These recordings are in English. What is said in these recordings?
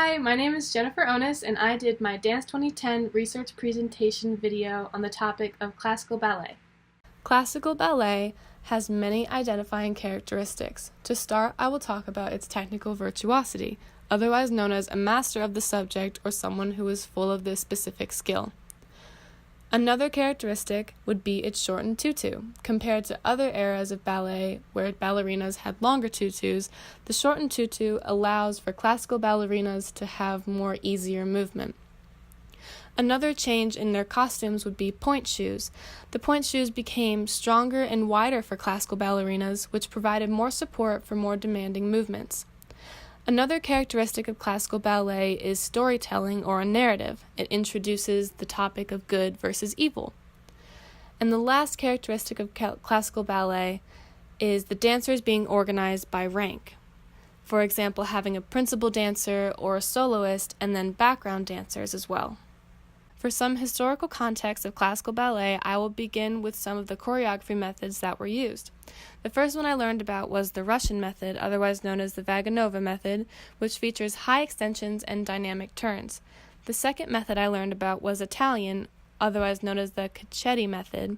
Hi, my name is Jennifer Onis, and I did my Dance 2010 research presentation video on the topic of classical ballet. Classical ballet has many identifying characteristics. To start, I will talk about its technical virtuosity, otherwise known as a master of the subject or someone who is full of this specific skill. Another characteristic would be its shortened tutu. Compared to other eras of ballet where ballerinas had longer tutus, the shortened tutu allows for classical ballerinas to have more easier movement. Another change in their costumes would be point shoes. The point shoes became stronger and wider for classical ballerinas, which provided more support for more demanding movements. Another characteristic of classical ballet is storytelling or a narrative. It introduces the topic of good versus evil. And the last characteristic of classical ballet is the dancers being organized by rank. For example, having a principal dancer or a soloist and then background dancers as well. For some historical context of classical ballet, I will begin with some of the choreography methods that were used. The first one I learned about was the Russian method, otherwise known as the Vaganova method, which features high extensions and dynamic turns. The second method I learned about was Italian, otherwise known as the Cecchetti method,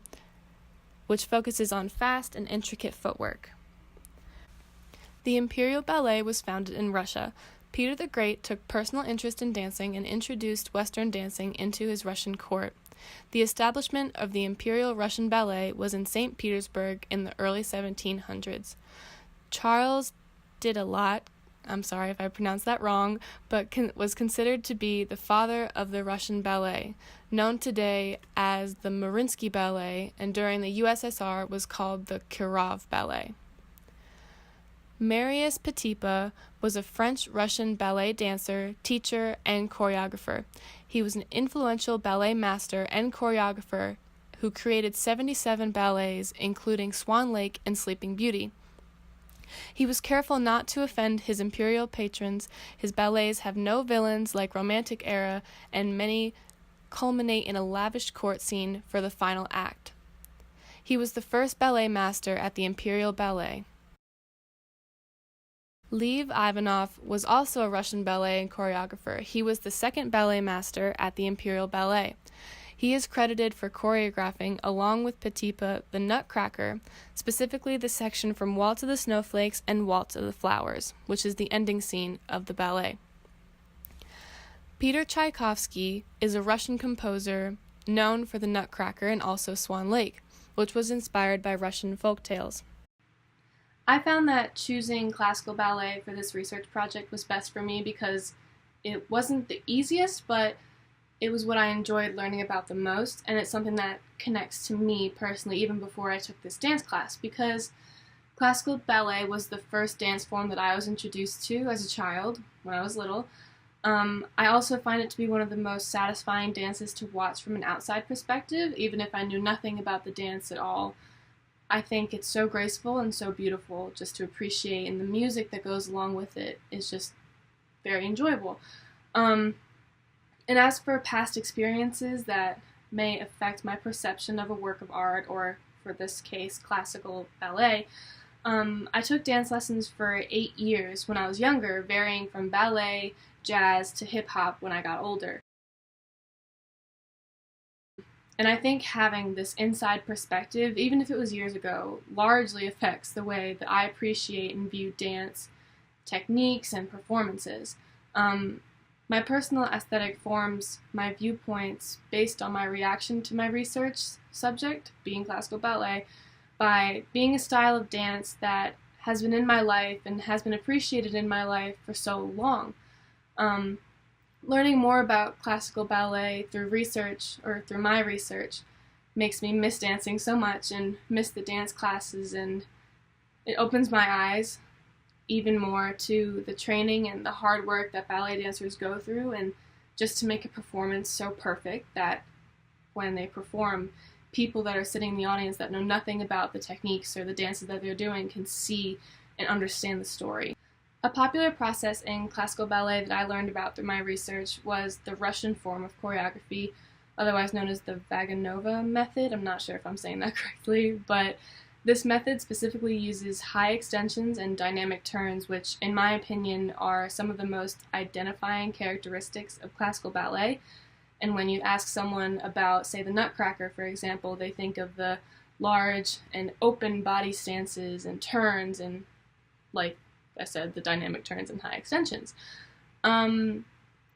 which focuses on fast and intricate footwork. The Imperial Ballet was founded in Russia. Peter the Great took personal interest in dancing and introduced Western dancing into his Russian court. The establishment of the Imperial Russian Ballet was in St. Petersburg in the early 1700s. Charles Didot, I'm sorry if I pronounced that wrong, but was considered to be the father of the Russian ballet, known today as the Mariinsky Ballet, and during the USSR was called the Kirov Ballet. Marius Petipa was a French-Russian ballet dancer, teacher, and choreographer. He was an influential ballet master and choreographer who created 77 ballets, including Swan Lake and Sleeping Beauty. He was careful not to offend his imperial patrons. His ballets have no villains like Romantic era, and many culminate in a lavish court scene for the final act. He was the first ballet master at the Imperial Ballet. Lev Ivanov was also a Russian ballet and choreographer. He was the second ballet master at the Imperial Ballet. He is credited for choreographing, along with Petipa, the Nutcracker, specifically the section from Waltz of the Snowflakes and Waltz of the Flowers, which is the ending scene of the ballet. Peter Tchaikovsky is a Russian composer known for the Nutcracker and also Swan Lake, which was inspired by Russian folk tales. I found that choosing classical ballet for this research project was best for me because it wasn't the easiest, but it was what I enjoyed learning about the most, and it's something that connects to me personally even before I took this dance class, because classical ballet was the first dance form that I was introduced to as a child when I was little. I also find it to be one of the most satisfying dances to watch from an outside perspective, even if I knew nothing about the dance at all. I think it's so graceful and so beautiful just to appreciate, and the music that goes along with it is just very enjoyable. And as for past experiences that may affect my perception of a work of art, or for this case, classical ballet, I took dance lessons for 8 years when I was younger, varying from ballet, jazz, to hip-hop when I got older. And I think having this inside perspective, even if it was years ago, largely affects the way that I appreciate and view dance techniques and performances. My personal aesthetic forms my viewpoints based on my reaction to my research subject, being classical ballet, by being a style of dance that has been in my life and has been appreciated in my life for so long. Learning more about classical ballet through research, or through my research, makes me miss dancing so much and miss the dance classes, and it opens my eyes even more to the training and the hard work that ballet dancers go through, and just to make a performance so perfect that when they perform, people that are sitting in the audience that know nothing about the techniques or the dances that they're doing can see and understand the story. A popular process in classical ballet that I learned about through my research was the Russian form of choreography, otherwise known as the Vaganova method. I'm not sure if I'm saying that correctly, but This method specifically uses high extensions and dynamic turns, which, in my opinion, are some of the most identifying characteristics of classical ballet. And when you ask someone about, say, the Nutcracker, for example, they think of the large and open body stances and turns and, like I said, the dynamic turns and high extensions.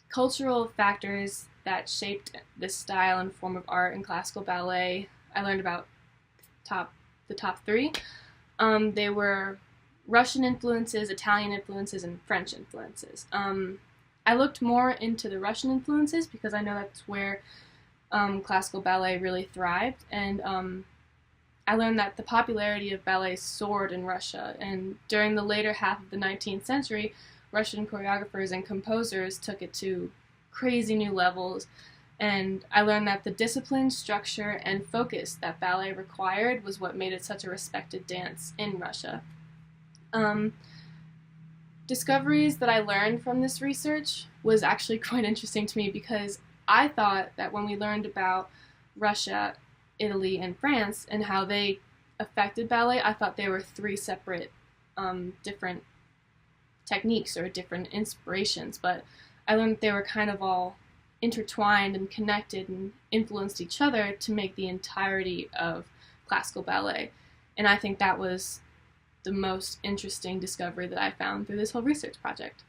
Cultural factors that shaped this style and form of art in classical ballet, I learned about the top three. They were Russian influences, Italian influences, and French influences. I looked more into the Russian influences because I know that's where classical ballet really thrived, and I learned that the popularity of ballet soared in Russia, and during the later half of the 19th century, Russian choreographers and composers took it to crazy new levels, and I learned that the discipline, structure, and focus that ballet required was what made it such a respected dance in Russia. Discoveries that I learned from this research was actually quite interesting to me because I thought that when we learned about Russia, Italy, and France and how they affected ballet, I thought they were three separate different techniques or different inspirations, but I learned that they were kind of all intertwined and connected and influenced each other to make the entirety of classical ballet. And I think that was the most interesting discovery that I found through this whole research project.